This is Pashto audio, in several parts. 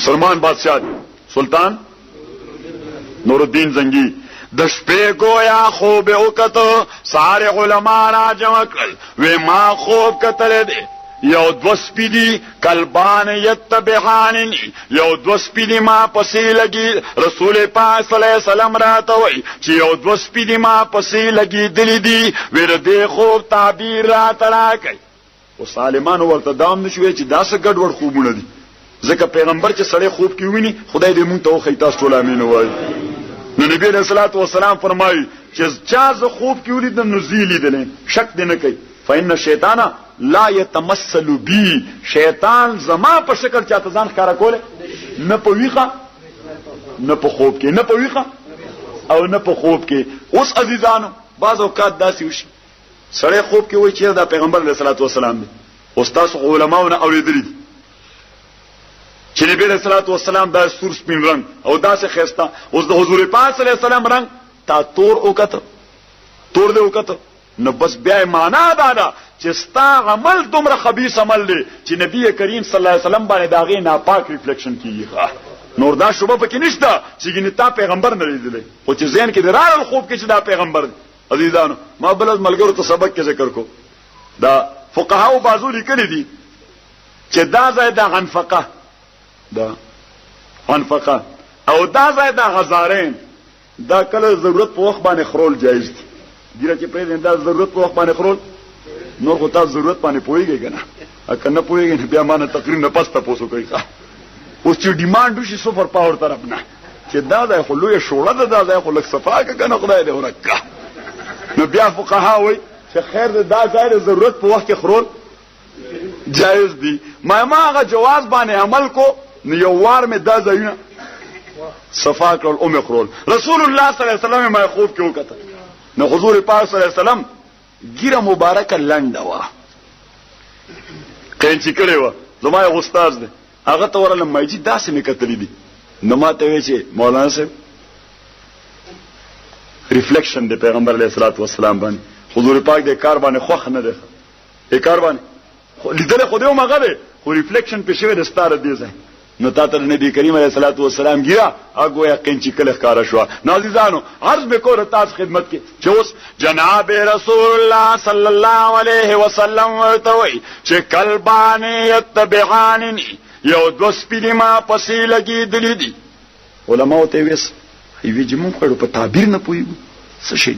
مسلمان بادشاہ سلطان نور الدین زنگی د شپې گویا خوب وکړه ساره علما را جمع کړل وې ما خوب کتل دي یو دو سپیدی کلبان یتبحاننی یو دو سپیدی ما پسی لگی رسول پاک صلی اللہ علیہ وسلم راتوئی چی یو دو سپیدی ما پسی لگی دلی دی ویردی خوب تعبیر رات راکی و سالمانو ورطا دام نشوی چی دا سا گڑوڑ خوبونه دی ځکه پیغمبر چې سړی خوب کې ویني خدای دې مونږ ته وخی تاسو ټول امین وایي نو نبی علیہ الصلوۃ والسلام فرمایي چې چا ز خوب کې ولید نو زیلی دلې شک دې نه کوي فإن الشیطان لا يتمثل بي شیطان زما په شکل چاته ځان ښکارا کوله نه په ویخه نه په خوب کې نه په ویخه او نه په خوب کې اوس عزیزانو بعض اوقات داسې وشي سړی خوب کې وایي چې دا پیغمبر علیہ الصلوۃ والسلام دی استاد علماونه اوریدلی چې نبی علیہ الصلوۃ والسلام دا سور سپین رنگ او دا څه خسته اوس د حضور پاک صلی الله علیه وسلم رنگ تا تور وکته تور دی وکته نو بس بیا معنا دا چې ستا عمل دومره خبيث عمل دی چې نبی کریم صلی الله علیه وسلم باندې داغه ناپاک ریفلیکشن کیږي نور دا شوبه پکې نشته چې ګنې تا پیغمبر نه لیدلې او چې ذهن کې درال خوب کې چې دا پیغمبر دی عزیزانو ما بل ملګرو ته سبق کې ذکر کو دا فقهاو بازو لیکلي دي چې دا ځای د انفقه دا انفقه او دا ځای د غزارین دا کله ضرورت په وخت باندې خرول جایز دي ګیره چې پرې دا ضرورت په وخت باندې خرول نور خو تاسو ضرورت باندې پويږئ کنه اګه نه پويږئ بیا مانه تقریر نه پسته پوسو کوي اوس چې ډیماند وشي سپر پاور طرف نه چې دا د خلوی شوړه ده دا خو لک صفاکه کنه خدای دې ورکه نو بیا فقها وای چې خیر دا ځای ضرورت په وخت کې خرول جایز دي ما هغه جواز باندې عمل کو نو یو وار می دا ځایونه صفا کړل او می خرول رسول الله صلی الله علیه وسلم ما خوب کې وکړه نو حضور پاک صلی الله علیه وسلم ګیره مبارکه لنډه وا کینچی کړي وا زما یو استاد دی هغه ته ورله مېجی داسې می کتلې دي نو ما ته وی چې مولانا صاحب ریفلیکشن د پیغمبر علیه الصلاۃ والسلام باندې حضور پاک د کار باندې خوښ نه دی د کار باندې لیدل خو دې مغه دی خو ریفلیکشن په شوی د ستاره دی ځای نو تاسو نبی کریم علیه الصلاۃ والسلام ګیا هغه یقین چې کله ښکارا شو نازیزانو عرض وکړه تاسو خدمت کې چې اوس جناب رسول الله صلی الله علیه وسلم ورته چې کلبان یتبعاننی یو دو سپیدی ما پسې لګي دلی دي علماء ته ویس وی چې مونږ په تعبیر نه پويګو څه شي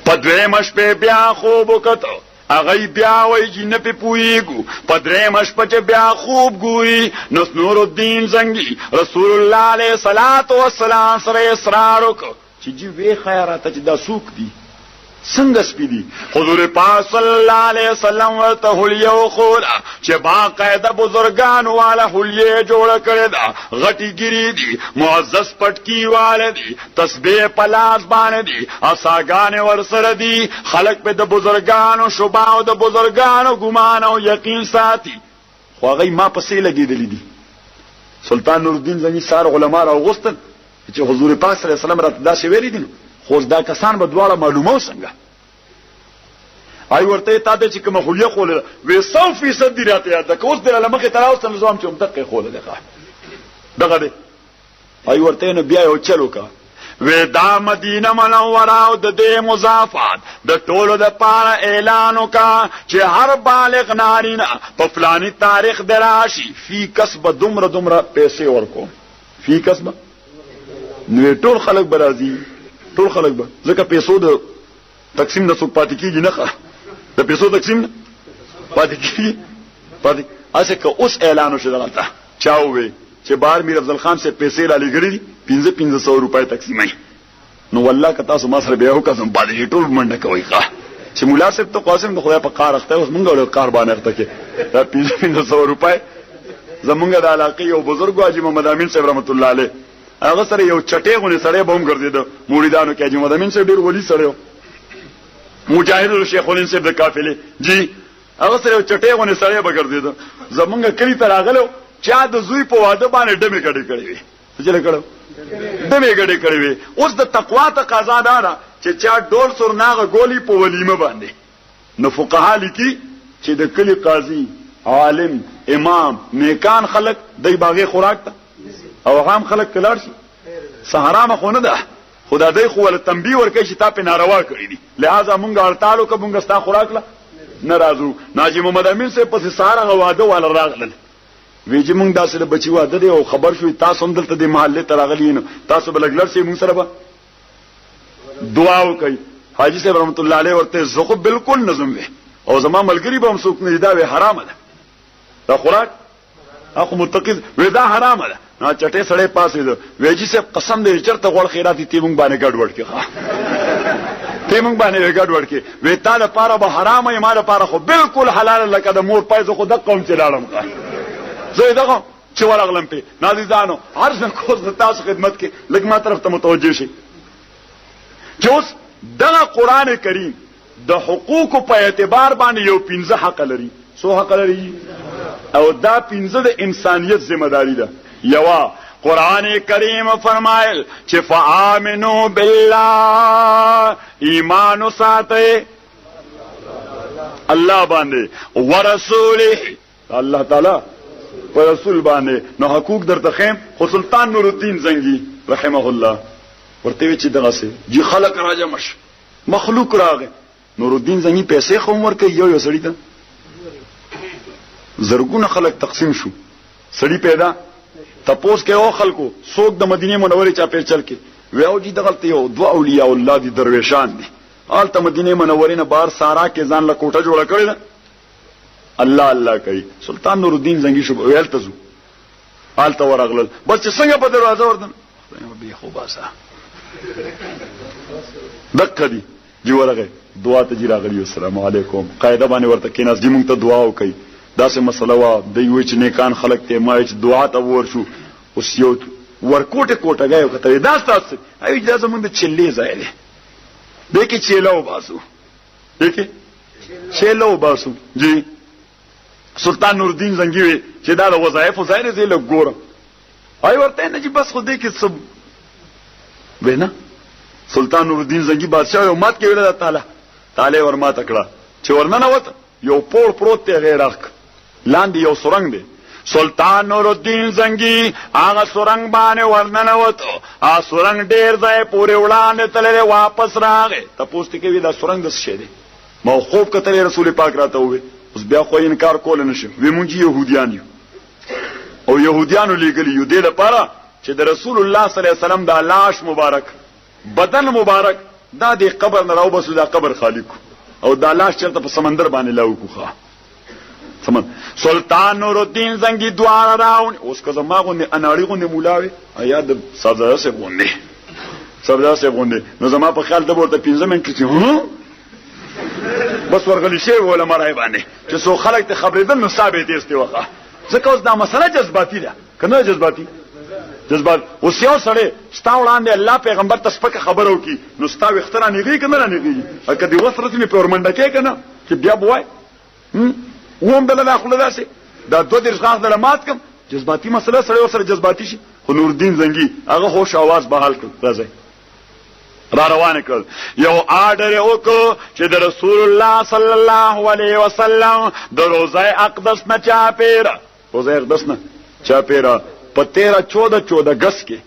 په دویمه شپه بیا خوب وکړو اغه بیا وای چې نه په پويګو پدرې مش پچ بیا خوب ګوري نو نور الدین زنگی رسول الله علیه صلوات و سلام سره اصرار وکړي چې جی وی خیرات چې دا سوق دي څنګه سپیدي حضور پاک صلی الله علیه وسلم ورته هلیو خولا چې باقاعده بزرگان والا هلیه جوړ کړی دا غټي ګری دي معزز پټکی والے دي تسبیح پلاس باندې دي اساګان ورسره دي خلق په د بزرگانو شوبا او د بزرگانو ګمان او یقین ساتي خو هغه ما پسې لګیدل دي سلطان نور الدین زنی سار علما او غوستل چې حضور پاک صلی الله علیه وسلم راته دا شی ویری دي خو دا کسان به دواړه معلومه څنګه آی ورته تا د چې کوم خلیه خوله وې 100% دی راته یاد ده اوس د لمخه تراوس نظام چې مدقه خوله ده دغه دی آی ورته نو بیا یو چلو کا وې دا مدینه منوره او د دې مضافات د ټولو د پاره اعلان وکا چې هر بالغ نارینه په فلانی تاریخ دراشي فی کسب دومره پیسې ورکو فی کسب نو ټول خلک برازي ټول خلک به ځکه پیسو د تقسیم د څوک پاتې کیږي نه د پیسو تقسیم پاتې کیږي پاتې اسه که اوس اعلان وشو دلته چاوي چې بار میر افضل خان سے پیسې را لګړي 1500 روپے تقسیمای نو والله که تاسو ما سره بیا وکړم باندې ټول منډه کوي چې مولا صاحب ته قاسم د خدای په کار اخته اوس مونږ له کار باندې اخته کې دا 1500 روپے زمونږ د علاقې یو بزرګ حاجی محمد امین صاحب رحمت الله علیه هغه سره یو چټې غونې سره به هم ګرځیدو مریدانو کې حاجی محمد امین صاحب ډیر ولی سره مجاهد شیخ الهند صاحب د قافله جی هغه سره یو چټې غونې سره به ګرځیدو زمونږ کلی ته راغلو چا د زوی په واده باندې ډمې کړي کړي څه کړو ډمې کړي کړي اوس د تقوا تقاضا ده چې چا ډول سرناغه ګولي په ولیمه باندې نو فقها لیکي چې د کلی قاضي عالم امام نیکان خلق دای باغې خوراک ته او عام خلق کلار شي سحرام خو نه ده خدا دای خو ول تنبیه ورکړي چې تا په ناروا کړی دي لہذا مونږ اړتالو که مونږ ستا خوراک لا ناراضو ناجی محمد امین سے پس سارا واده ولا راغلل ویجی مونږ داسې بچی واده دی او خبر شو تاسو هم دلته د محله تراغلی نو تاسو بلګلر سي مونږ سره به دعا وکي حاجی صاحب رحمت الله علیه ورته زخه بالکل نظم وي او زما ملګری به هم څوک نه دا وی حرام ده دا خوراک اخو متقید وی دا حرام ده نو چټه سړې پاسې ده ویجی صاحب قسم دې چرته غوړ خیراتي تی مونږ باندې ګډ وډ کې ته مونږ باندې ګډ وډ کې وی تا د پاره به حرام یې ما د پاره خو بالکل حلال لکه د مور پایزه خو د قوم چلاړم زه دغه چې ورغلم په نازیدانو عرض کوز تاسو خدمت کې لږ ما طرف ته متوجه شي جوس دغه قران کریم د حقوق په اعتبار باندې یو 15 حق لري سو حق لري او دا 15 د انسانیت ذمہ داری ده یوا قرآن کریم فرمایل چې فآمنوا بالله ایمان ساته الله باندې ورسوله الله تعالی پر رسول باندې نو حقوق درته خیم خو سلطان نور الدین زنگی رحمه الله ورته چې دغه سي جی خلق راځه مش مخلوق راغه نور الدین زنگی پیسې خو ورکه یو سړی ته زرګونه خلق تقسیم شو سړی پیدا تپوس کې او خلکو څوک د مدینه منورې چا په چل کې ویاو جی دغلت یو دوا اولیاء الله دي درویشان دي آلته مدینه منورې نه بار سارا کې ځان له کوټه جوړه کړی ده الله الله کوي سلطان نور الدین زنگی شو ویل تزو آلته ورغلل بس څنګه په دروازه وردن به خو باسا دک دی جی ورغه دعا ته جی راغلی السلام علیکم قاعده باندې ورته کیناس دی مونږ ته دعا وکي دا سه مسله وا دی وی چې نیکان خلق ته ما چې دعا ته ورشو اوس یو ورکوټه کوټه غایو کته دا تاسو ای اجازه مونږ د چلې ځای له دکې چلو باسو دکې چلو باسو جی سلطان نور الدین زنگی وی چې دا د وظایف ظاهر زی له ګورم آی ورته نه چې بس خو دې کې سب وینا سلطان نور الدین زنگی بادشاہ یو مات کې ویل تعالی ورما تکړه چې ورننه وته یو پور پروت ته غیر حق لاندې یو سورنګ دی سلطان نور الدین زنگی هغه سورنګ باندې ورننه وته ا سورنګ ډیر ځای پورې وړاندې تللی واپس راغی تاسو ته کې دا سورنګ د څه دی موقوف کتل رسول پاک راته وې اوس بیا خو انکار کول نشي وی مونږ يهوديان یو او يهوديانو لګلی یو د لپاره چې د رسول الله صلی الله علیه وسلم د لاش مبارک بدن مبارک دا د قبر نه راو بسو دا قبر خالق او دا لاش چرته په سمندر باندې لاو کوخه سلطان نور الدین زنگی دوار راون اوس که زما غونډه اناړي غونډه مولاوي یا د سبزه سه غونډه نو زما په خیال د ورته 15 منټ کې بس ورغلی شی ولا مرای باندې چې سو خلک ته خبرېدل نو ثابت ایستی وخه ځکه اوس دا مسله جذباتي ده کنه جذبات اوس یو سره ستا وړاندې الله پیغمبر تسپکه خبرو کی نو ستا وختره نه غي کنه نه غي اګه دی وسره می په ورمنډه کې کنه چې بیا بوای ووم بل نه خپل داسې دا دوه درس غاښ د مات کم جذباتي مسله سره جذباتي شي خو نور الدین زنگی هغه هوش आवाज بحال کړ راځي را روان کړ یو آرډر وکړ چې د رسول الله صلی الله علیه وسلم د روزه اقدس نه چاپیره روزه اقدس نه چاپیره په 13-14 غس کې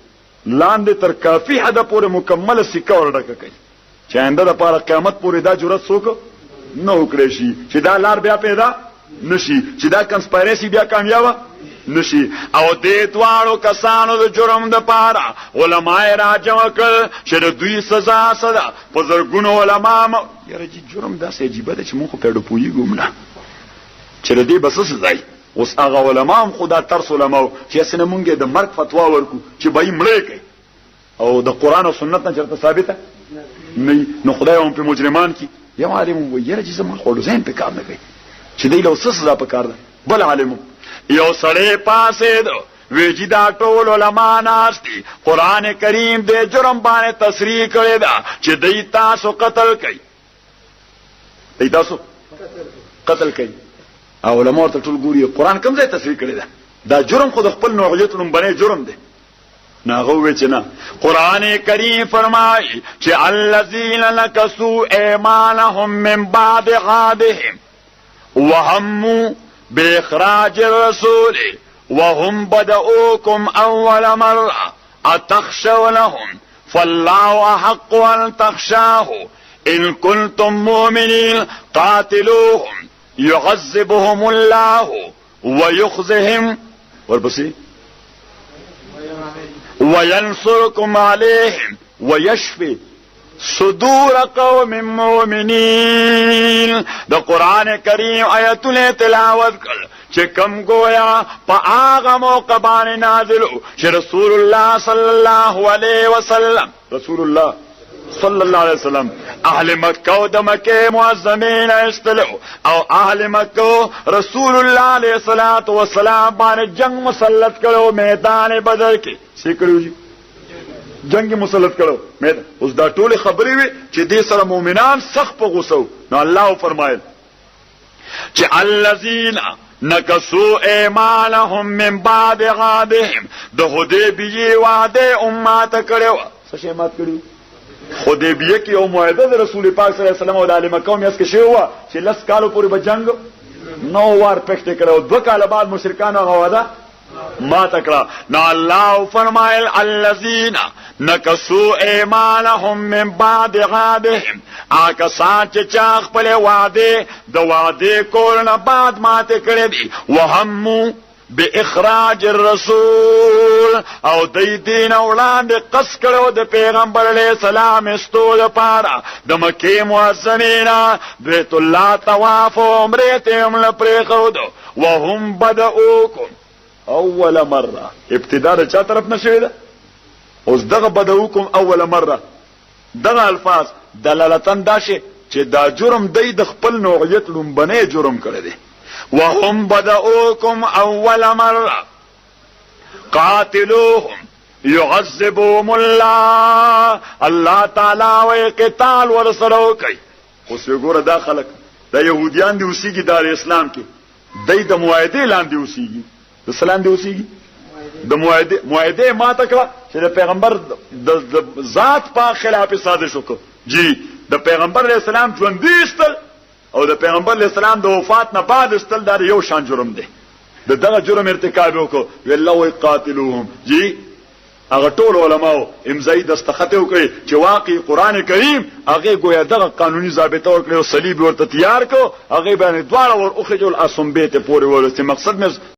لاندې تر کافی حد پورې مکمل سکه ورډکه کوي چې انده د پاره قیامت پورې دا جرأت څوک نه وکړي شي چې دا لار بیا پیدا نشي چې دا کنسپایرسي بیا کامیاب نشي او دې دواړو کسانو د جرم د پاره علماء راجم کړ چې د دوی سزا صدا په زرګونو علما یاره چې جرم داسې عجیب دی چې مونږ په ډو پویګو نه چې دې بس سزا اوس هغه علما هم خدا ترس علما چې اسنه مونږه د مرګ فتوا ورکو چې به مړې کوي او د قران او سنت نه چرته ثابته نه نو خدای هم په مجرمان کې یو عالم ویره چې زموږ خو ځین په کار نه کوي چې دی له سزا په کار ده بل عالم یو سړی پاسې دو ویجی دا ټول علما ناشتي قران کریم دې جرم باندې تصریح کړی دا چې دی تاسو قتل کوي دی تاسو قتل کوي او علما ته ټول ګوري قران کوم ځای تصریح کړی دا جرم خود خپل نوعیت لوم باندې جرم دی ناغو چې نه قران کریم فرمایي چې الذين نكثوا ايمانهم من بعد عهدهم وهموا باخراج الرسول وهم بدؤوكم اول مره اتخشونهم فالله احق ان تخشاه ان كنتم مؤمنين قاتلوهم يعذبهم الله ويخزهم وينصركم عليهم ويشفي صدور قوم مؤمنین د قرآن کریم آیتونه تلاوت کړ چې کم گویا په هغه موقع باندې نازل چې رسول الله صلی الله علیه وسلم اهل مکه او د مکه معظمین استلو او اهل مکه رسول الله علیه الصلاۃ والسلام باندې جنگ مسلط کړو میدان بدر کې سیکړو جنگ مسلط کړو میدان اوس دا ټول خبرې وي چې دې سره مؤمنان سخت په غوسه نو الله فرمایل چې الذين نکسو ایمانهم من بعد غادهم د حدیبیه وعده امت کړو څه شی مات کړو حدیبیه کې یو معاهده د رسول پاک صلی الله علیه وسلم او د عالم قوم یې کې شو چې لس کالو پورې به جنگ نو وار پکته کړو 2 کال بعد مشرکان هغه وعده ما تکړه نو الله فرمایل الذين نکسو ایمانهم من بعد غادهم آکا سان چې چا خپل وعده د وعده کول نه بعد ماته کړې دي وهمو باخراج الرسول او دای دین اولاد قص کړو د پیغمبر علیه السلام استول پاره د مکه معظمینا بیت الله طواف عمره ته هم لپاره خود وهم بدؤکم اول مره ابتداء چا طرف نشوي ده اوس دغه بدؤکم اول مره دغه الفاظ دلالتن داشه چې دا جرم د خپل نوعیت لومبنه جرم کړی دی وهم بدؤوكم اول مره قاتلوهم يعذبهم الله تعالی و قتال ورسره کوي اوس وګوره دا خلک د يهوديان دی اوسېږي د اسلام کې د معاهده لاندې اوسېږي د اسلام دی اوسېږي د معاهده ما تکړه چې د پیغمبر د ذات په خلاف سازش وکړي جی د پیغمبر علیه السلام ژوند استل او د پیغمبر علیه السلام د وفات نه بعد استل دا یو شان جرم دی د دغه جرم ارتکاب وکړو والله قاتلوهم جی هغه ټول علماء امضای دستخط وکړي چې واقعي قران کریم هغه گویا دغه قانوني ضابطه ورکړي او صلیب ورته تیار کو هغه باندې دواړه ور اوخجل اسمبه ته پورې ورسته مقصد مې